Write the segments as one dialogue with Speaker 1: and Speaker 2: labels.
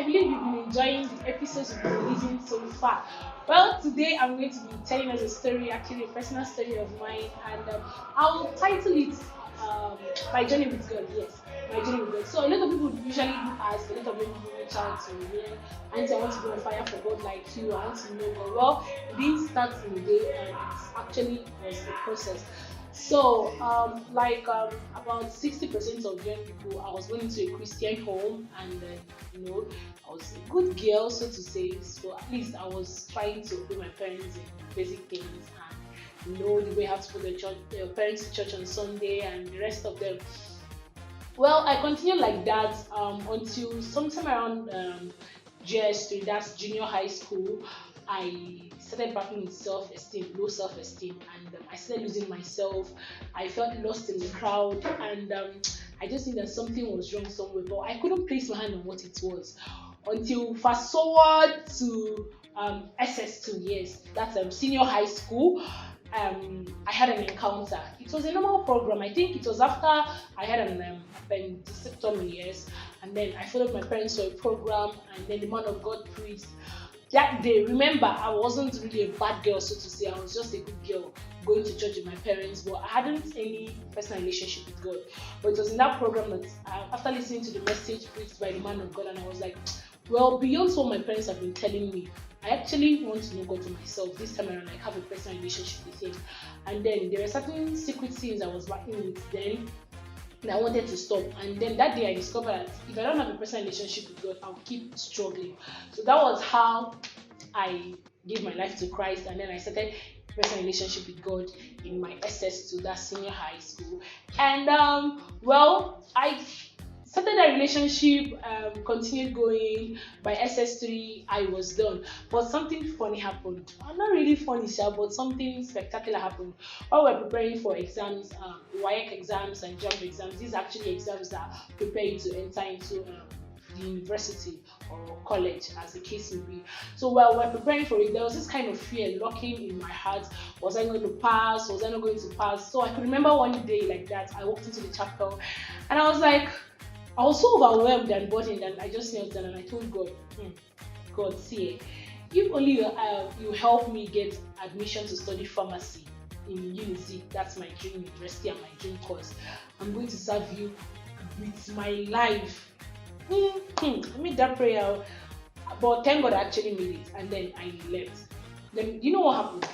Speaker 1: believe you've been enjoying the episodes we've been releasing so far. Well, today I'm going to be telling us a story, actually a personal story of mine, and I'll title it My Journey with God. Yes, My Journey with God. So a lot of people usually do ask, a lot of people reach out to me, and say, I want to be on fire for God like you, I want to know God. Well, it didn't start in a day, and it's actually was a process. So, about 60% of young people, I was going into a Christian home, and I was a good girl, so to say. So at least I was trying to obey my parents in basic things, and the way how to put their parents to church on Sunday, and the rest of them. Well, I continued like that until sometime around GS3, that's junior high school. I started battling with self-esteem, low self-esteem, and I started losing myself. I felt lost in the crowd, and I just knew that something was wrong somewhere, but I couldn't place my hand on what it was until fast forward to SS2 years. That's senior high school. I had an encounter. It was a normal program. I think it was after I had an appendectomy, yes, and then I followed my parents to a program, and then the man of God preached. That day, remember, I wasn't really a bad girl, so to say. I was just a good girl going to church with my parents, but I hadn't any personal relationship with God. But it was in that program that after listening to the message preached by the man of God, and I was like, well, beyond what my parents have been telling me, I actually want to know God for myself this time around, like have a personal relationship with Him. And then there were certain secret sins I was battling with then that I wanted to stop. And then that day I discovered that if I don't have a personal relationship with God, I'll keep struggling. So that was how I gave my life to Christ, and then I started a personal relationship with God in my SS2, that senior high school. And I started that relationship, continued going. By SS3, I was done. But something funny happened. Not really funny, sir, but something spectacular happened. While we're preparing for exams, WAEC exams and JAMB exams, these are actually exams that prepare you to enter into the university or college, as the case may be. So while we're preparing for it, there was this kind of fear lurking in my heart. Was I going to pass? Was I not going to pass? So I could remember one day like that, I walked into the chapel, and I was like, I was so overwhelmed and burdened, and I just knelt down and I told God, God, see, if only you help me get admission to study pharmacy in UNIZI, that's my dream university and my dream course, I'm going to serve you with my life. I made that prayer, but thank God I actually made it, and then I left. Then you know what happened?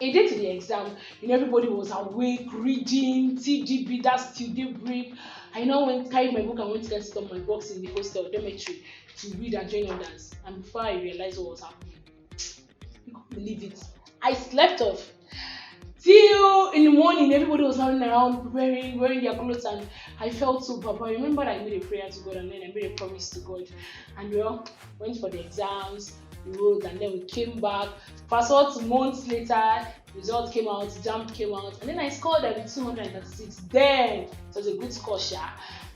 Speaker 1: A day to the exam, everybody was awake, reading, TGB, that's till daybreak. I now carried my book and went to get sit on my box in the hostel dormitory to read and join others. And before I realized what was happening, you can't believe it, I slept off. Till in the morning, everybody was running around wearing their clothes, and I felt so bad. But I remember I made a prayer to God, and then I made a promise to God. And went for the exams, we wrote, and then we came back. Fast forward to months later, results came out, JAMB came out, and then I scored at 236. Then it was a good score,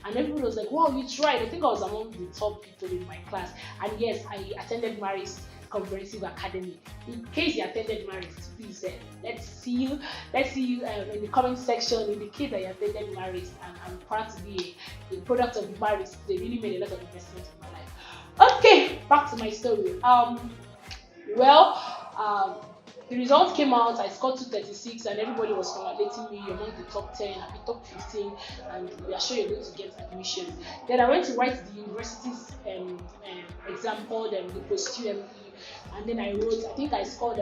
Speaker 1: and everybody was like, wow, you tried. I think I was among the top people in my class. And yes, I attended Marist Comprehensive Academy. In case you attended Marist, please let's see you in the comment section. Indicate that you attended Marist, and I'm proud to be a product of Marist. They really made a lot of investment in my life. Okay, back to my story. The results came out. I scored 236, and everybody was congratulating me. You're among the top 10, I'll be top 15, and we are sure you're going to get admission. Then I went to write the university's exam called the post-UME, and then I wrote, I think I scored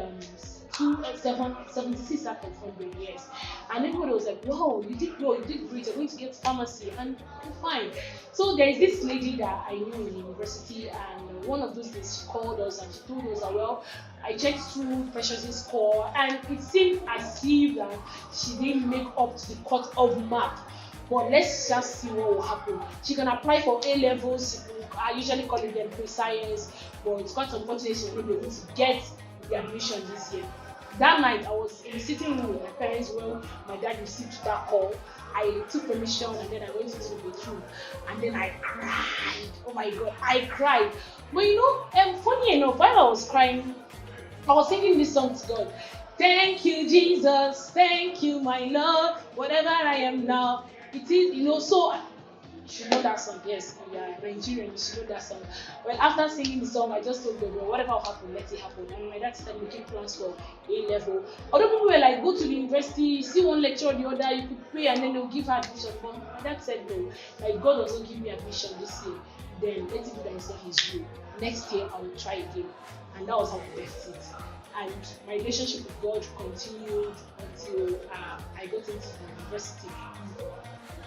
Speaker 1: 76 out of 100, yes. And everybody was like, wow, you did well, you did great, you're going to get pharmacy, and I'm fine. So there is this lady that I knew in the university, and one of those days she called us and she told us that, well, I checked through Precious's score, and it seemed as if that she didn't make up to the cut-off mark. But let's just see what will happen. She can apply for A levels. I usually call it them pre-science, but it's quite unfortunate she won't be able to get the admission this year. That night, I was in the sitting room with my parents when my dad received that call. I took permission, and then I went into the bedroom, and then I cried. Oh my God, I cried. But funny enough, while I was crying, I was singing this song to God. Thank you, Jesus. Thank you, my Lord. Whatever I am now, it is, so You should know that song. Yes, you are Nigerian, you should know that song. Well, after singing the song, I just told God, well, whatever will happen, let it happen. And my dad started making plans for A level. Other people were like, go to the university, see one lecture or the other, you could pay and then they'll give her admission. But my dad said no, like God doesn't give me admission this year, then let it be that it's not his will. Next year I will try again. And that was how I left it. And my relationship with God continued until I got into the university.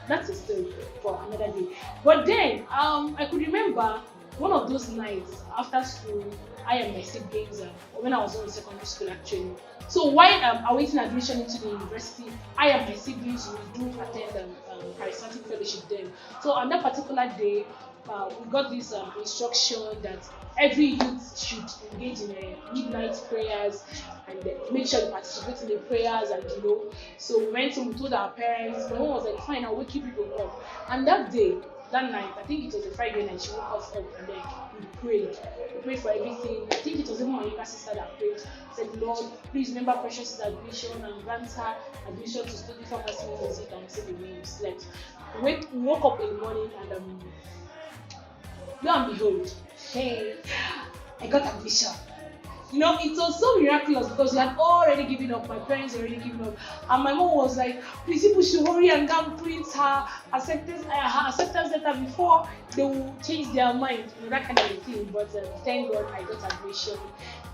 Speaker 1: That's a story for another day. But then I could remember one of those nights after school, I and my siblings, when I was in secondary school actually. So while awaiting admission into the university, I and my siblings we do attend charismatic fellowship then. So on that particular day, we got this instruction that every youth should engage in midnight prayers and make sure you participate in the prayers and So we went home, we told our parents. My mom was like, fine, I'll wake you people up. And that night, I think it was a Friday night, she woke us up and then we prayed. We prayed for everything. I think it was even my younger sister that prayed. Said, Lord, please remember Precious' admission and grant her admission to study pharmacy music and say the way we slept. We woke up in the morning and lo and behold, hey, I got admission. It was so miraculous because we had already given up. My parents already given up, and my mom was like, "Please, people should hurry and go and print her acceptance letter before they will change their mind." That kind of thing. But thank God I got admission.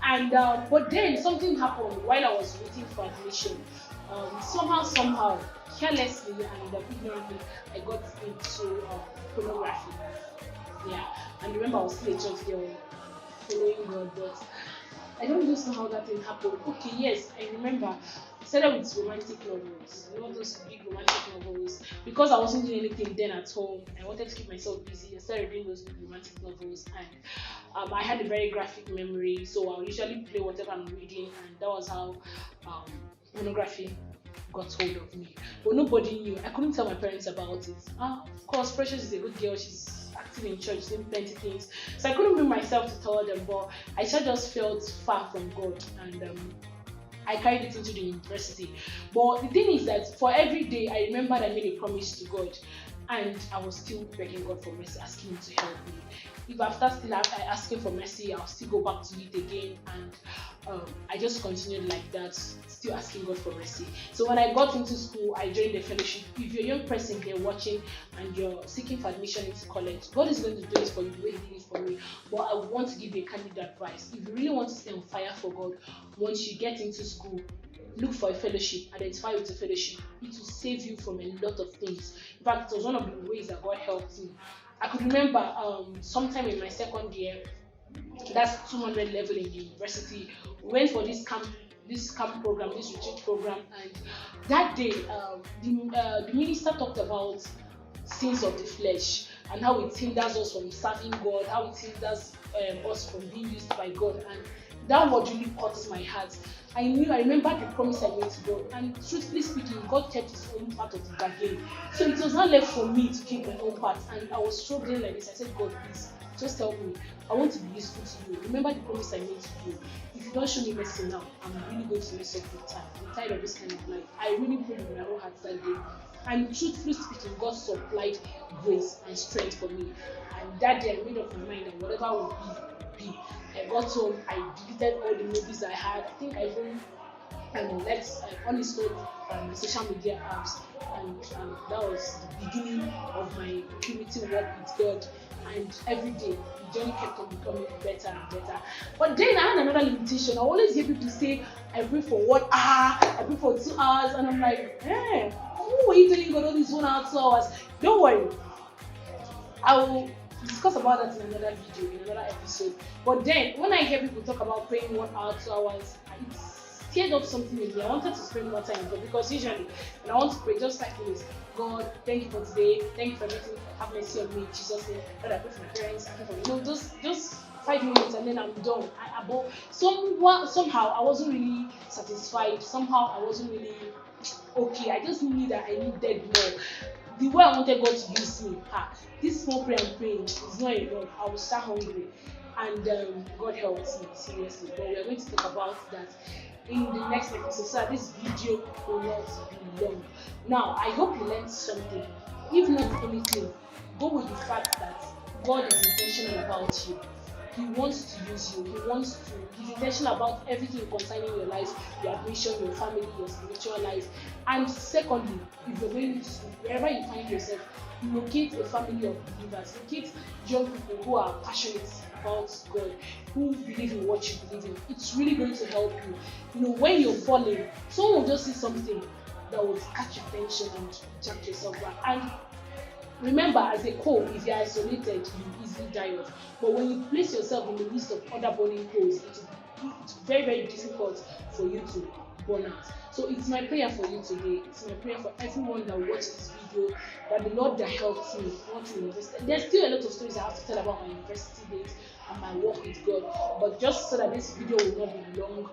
Speaker 1: And but then something happened while I was waiting for admission. Somehow, carelessly and ignorantly, I got into pornography. Yeah, and remember I was still a church girl following God, but I don't just know how that thing happened. Okay, yes, I remember. I started with romantic novels, those big romantic novels. Because I wasn't doing anything then at home, I wanted to keep myself busy. I started reading those big romantic novels, and I had a very graphic memory, so I'll usually play whatever I'm reading, and that was how pornography got hold of me. But nobody knew. I couldn't tell my parents about it. Of course, Precious is a good girl. She's active in church, doing plenty things. So I couldn't bring myself to tell them, but I just felt far from God, and I carried it into the university. But the thing is that for every day, I remembered I made a promise to God, and I was still begging God for mercy, asking Him to help me. If after still asking for mercy, I'll still go back to it again, and I just continued like that, still asking God for mercy. So when I got into school, I joined the fellowship. If you're a young person here watching and you're seeking for admission into college, God is going to do it for you the way He did it for me. But I want to give you a candid advice. If you really want to stay on fire for God, once you get into school, look for a fellowship, identify with a fellowship. It will save you from a lot of things. In fact, it was one of the ways that God helped me. I could remember sometime in my second year, that's 200 level in the university, we went for this camp program, this retreat program, and that day the minister talked about sins of the flesh and how it hinders us from serving God, how it hinders us from being used by God, and that word really caught my heart. I remember the promise I made to God, and truthfully speaking, God kept His own part of the bargain. So it was not left for me to keep my own part, and I was struggling like this. I said, God, please, just help me. I want to be useful to you. Remember the promise I made to you. If you don't show me mercy now, I'm really going to mess up with time. I'm tired of this kind of life. I really prayed with my whole heart that day. And truthfully speaking, God supplied grace and strength for me. And that day I made up my mind that whatever would be. I got home, I deleted all the movies I had. I think I even left uninstalled my social media apps, and that was the beginning of my primitive walk with God. And every day the journey kept on becoming better and better. But then I had another limitation. I always hear people say, I pray for 1 hour, I pray for 2 hours, and I'm like, who are you telling God all these 1 hour, 2 hours? Don't worry, I will discuss about that in another video, in another episode. But then when I hear people talk about praying 1 hour, 2 hours, it stirred up something in me. I wanted to spend more time with God, because usually when I want to pray, just 5 minutes. God, thank you for today, thank you for everything, have mercy on me in Jesus' name. God, I pray for my parents, I pray for just 5 minutes and then I'm done. But somehow I wasn't really satisfied. Somehow I wasn't really okay. I just knew that I needed more. The way I wanted God to use me, this small prayer I'm praying is not enough. I was so hungry, and God helped me seriously. But we are going to talk about that in the next episode, so that this video will not be long. Now, I hope you learned something. if not anything, go with the fact that God is intentional about you. He wants to use you. He's intentional about everything concerning your life, your admission, your family, your spiritual life. And secondly, if you're going to school, wherever you find yourself, locate a family of believers, locate young people who are passionate about God, who believe in what you believe in. It's really going to help you. When you're falling, someone will just see something that will catch your attention and jack yourself back. And remember, as a coal, if you're isolated, you easily die off. But when you place yourself in the midst of other burning coals, it's very, very difficult for you to burn out. So it's my prayer for you today. It's my prayer for everyone that watched this video, that the Lord that helped me want to invest. There's still a lot of stories I have to tell about my university days and my work with God. But just so that this video will not be long,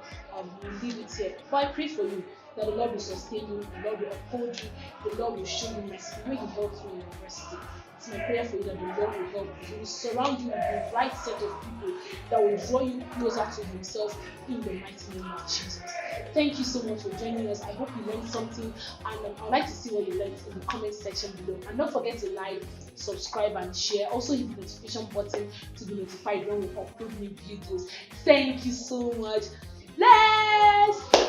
Speaker 1: we'll leave it here. But I pray for you that the Lord will sustain you, the Lord will uphold you, the Lord will show you mercy the way He helped me in university. It's my prayer for you that the Lord will help you. He will surround you with the right set of people that will draw you closer to Himself in the mighty name of Jesus. Thank you so much for joining us. I hope you learned something, and I'd like to see what you learned in the comment section below. And don't forget to like, subscribe, and share. Also hit the notification button to be notified when we upload new videos. Thank you so much. Let's